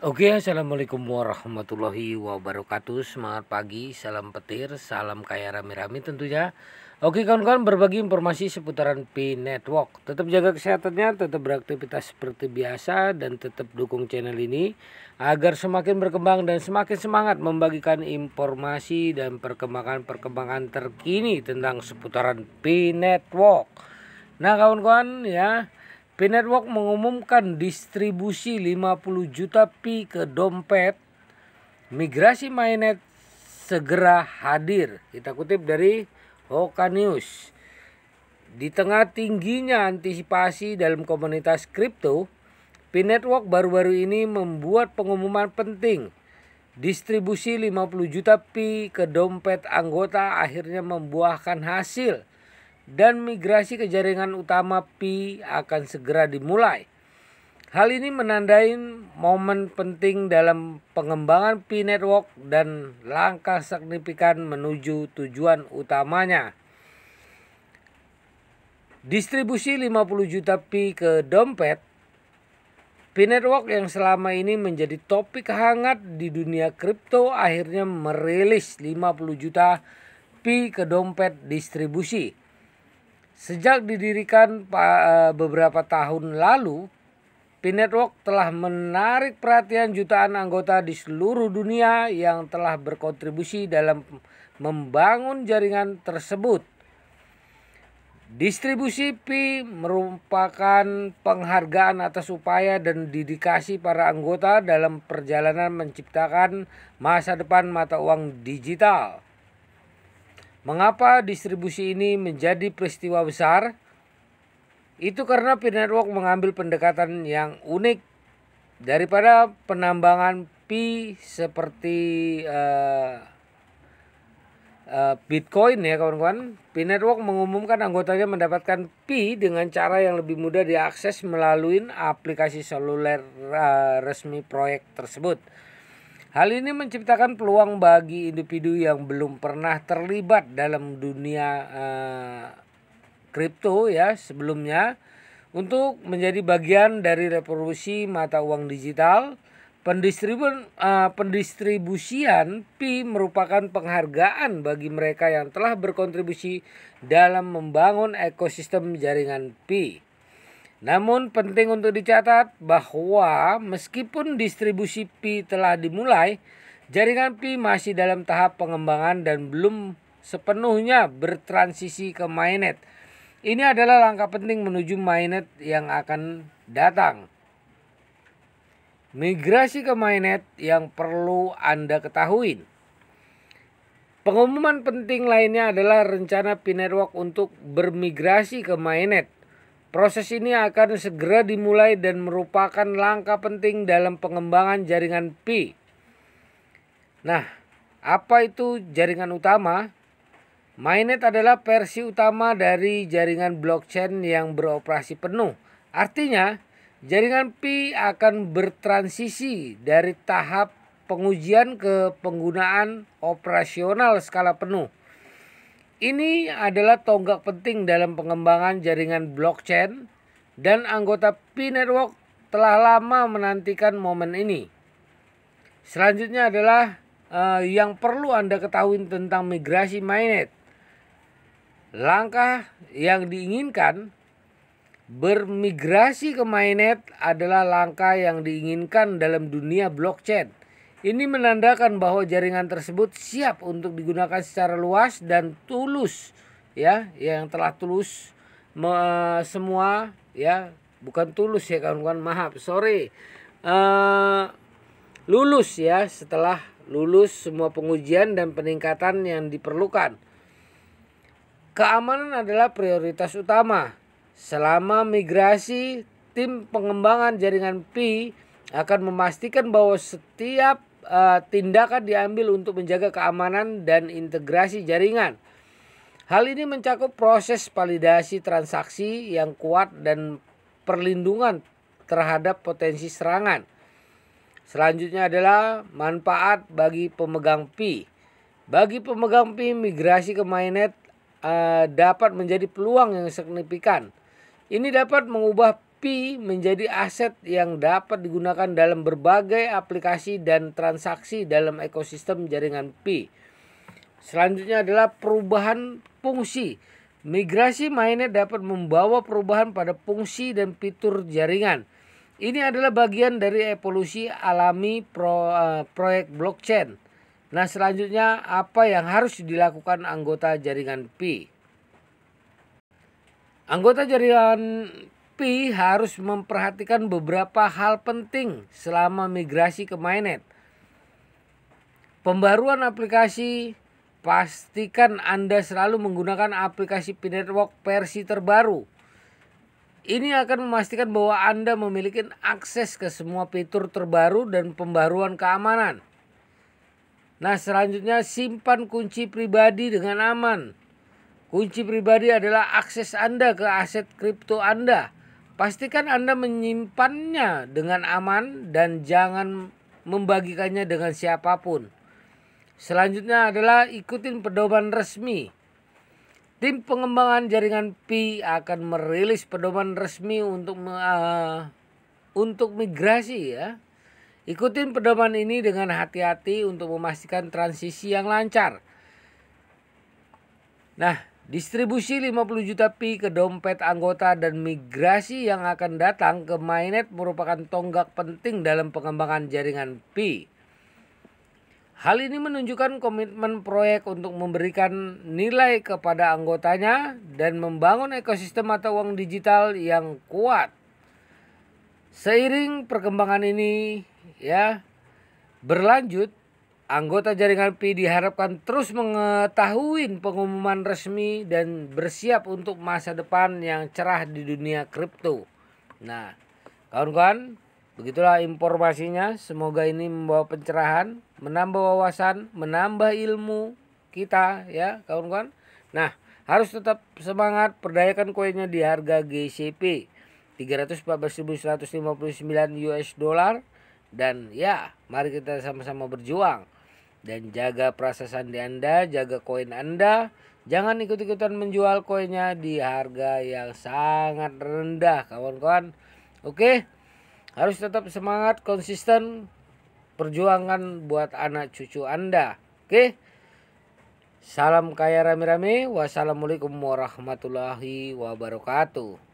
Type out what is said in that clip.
Oke, assalamualaikum warahmatullahi wabarakatuh. Semangat pagi, salam petir, salam kaya rame-rame tentunya. Oke kawan-kawan, berbagi informasi seputaran Pi Network. Tetap jaga kesehatannya, tetap beraktivitas seperti biasa, dan tetap dukung channel ini agar semakin berkembang dan semakin semangat membagikan informasi dan perkembangan-perkembangan terkini tentang seputaran Pi Network. Nah kawan-kawan ya, Pi Network mengumumkan distribusi 50 juta Pi ke dompet. Migrasi mainnet segera hadir. Kita kutip dari Hoka News. Di tengah tingginya antisipasi dalam komunitas kripto, Pi Network baru-baru ini membuat pengumuman penting. Distribusi 50 juta Pi ke dompet anggota akhirnya membuahkan hasil, dan migrasi ke jaringan utama Pi akan segera dimulai. Hal ini menandai momen penting dalam pengembangan Pi Network dan langkah signifikan menuju tujuan utamanya. Distribusi 50 juta Pi ke dompet, Pi Network yang selama ini menjadi topik hangat di dunia kripto akhirnya merilis 50 juta Pi ke dompet distribusi. Sejak didirikan beberapa tahun lalu, Pi Network telah menarik perhatian jutaan anggota di seluruh dunia yang telah berkontribusi dalam membangun jaringan tersebut. Distribusi Pi merupakan penghargaan atas upaya dan dedikasi para anggota dalam perjalanan menciptakan masa depan mata uang digital. Mengapa distribusi ini menjadi peristiwa besar? Itu karena Pi Network mengambil pendekatan yang unik. Daripada penambangan Pi seperti Bitcoin ya kawan-kawan, Pi Network mengumumkan anggotanya mendapatkan Pi dengan cara yang lebih mudah diakses melalui aplikasi seluler resmi proyek tersebut. Hal ini menciptakan peluang bagi individu yang belum pernah terlibat dalam dunia kripto ya sebelumnya untuk menjadi bagian dari revolusi mata uang digital. Pendistribusian Pi merupakan penghargaan bagi mereka yang telah berkontribusi dalam membangun ekosistem jaringan Pi. Namun penting untuk dicatat bahwa meskipun distribusi Pi telah dimulai, jaringan Pi masih dalam tahap pengembangan dan belum sepenuhnya bertransisi ke mainnet. Ini adalah langkah penting menuju mainnet yang akan datang. Migrasi ke mainnet yang perlu Anda ketahui. Pengumuman penting lainnya adalah rencana Pi Network untuk bermigrasi ke mainnet. Proses ini akan segera dimulai dan merupakan langkah penting dalam pengembangan jaringan Pi. Nah, apa itu jaringan utama? Mainnet adalah versi utama dari jaringan blockchain yang beroperasi penuh. Artinya, jaringan Pi akan bertransisi dari tahap pengujian ke penggunaan operasional skala penuh. Ini adalah tonggak penting dalam pengembangan jaringan blockchain, dan anggota Pi Network telah lama menantikan momen ini. Selanjutnya adalah yang perlu Anda ketahui tentang migrasi mainnet. Langkah yang diinginkan, bermigrasi ke mainnet adalah langkah yang diinginkan dalam dunia blockchain. Ini menandakan bahwa jaringan tersebut siap untuk digunakan secara luas dan tulus ya, yang telah tulus semua ya, bukan tulus ya kawan-kawan, maaf, lulus ya, setelah lulus semua pengujian dan peningkatan yang diperlukan. Keamanan adalah prioritas utama. Selama migrasi, tim pengembangan jaringan Pi akan memastikan bahwa setiap tindakan diambil untuk menjaga keamanan dan integrasi jaringan. Hal ini mencakup proses validasi transaksi yang kuat dan perlindungan terhadap potensi serangan. Selanjutnya adalah manfaat bagi pemegang Pi. Bagi pemegang Pi, migrasi ke mainnet dapat menjadi peluang yang signifikan. Ini dapat mengubah Pi menjadi aset yang dapat digunakan dalam berbagai aplikasi dan transaksi dalam ekosistem jaringan Pi. Selanjutnya adalah perubahan fungsi. Migrasi mainnet dapat membawa perubahan pada fungsi dan fitur jaringan. Ini adalah bagian dari evolusi alami proyek blockchain. Nah, selanjutnya apa yang harus dilakukan anggota jaringan Pi? Anggota jaringan Pi harus memperhatikan beberapa hal penting selama migrasi ke mainnet. Pembaruan aplikasi, pastikan Anda selalu menggunakan aplikasi Pi Network versi terbaru. Ini akan memastikan bahwa Anda memiliki akses ke semua fitur terbaru dan pembaruan keamanan. Nah, selanjutnya simpan kunci pribadi dengan aman. Kunci pribadi adalah akses Anda ke aset kripto Anda. Pastikan Anda menyimpannya dengan aman dan jangan membagikannya dengan siapapun. Selanjutnya adalah ikutin pedoman resmi. Tim pengembangan jaringan Pi akan merilis pedoman resmi untuk migrasi ya. Ikutin pedoman ini dengan hati-hati untuk memastikan transisi yang lancar. Nah, distribusi 50 juta Pi ke dompet anggota dan migrasi yang akan datang ke mainnet merupakan tonggak penting dalam pengembangan jaringan Pi. Hal ini menunjukkan komitmen proyek untuk memberikan nilai kepada anggotanya dan membangun ekosistem mata uang digital yang kuat. Seiring perkembangan ini berlanjut, anggota jaringan Pi diharapkan terus mengetahui pengumuman resmi dan bersiap untuk masa depan yang cerah di dunia kripto. Nah, kawan-kawan, begitulah informasinya. Semoga ini membawa pencerahan, menambah wawasan, menambah ilmu kita ya kawan-kawan. Nah, harus tetap semangat, perdayakan koinnya di harga GCP 314.159 US dollar. Dan ya, mari kita sama-sama berjuang dan jaga perasaan sandi Anda, jaga koin Anda. Jangan ikut-ikutan menjual koinnya di harga yang sangat rendah kawan-kawan. Oke, harus tetap semangat, konsisten, perjuangan buat anak cucu Anda. Oke, salam kaya rame-rame. Wassalamualaikum warahmatullahi wabarakatuh.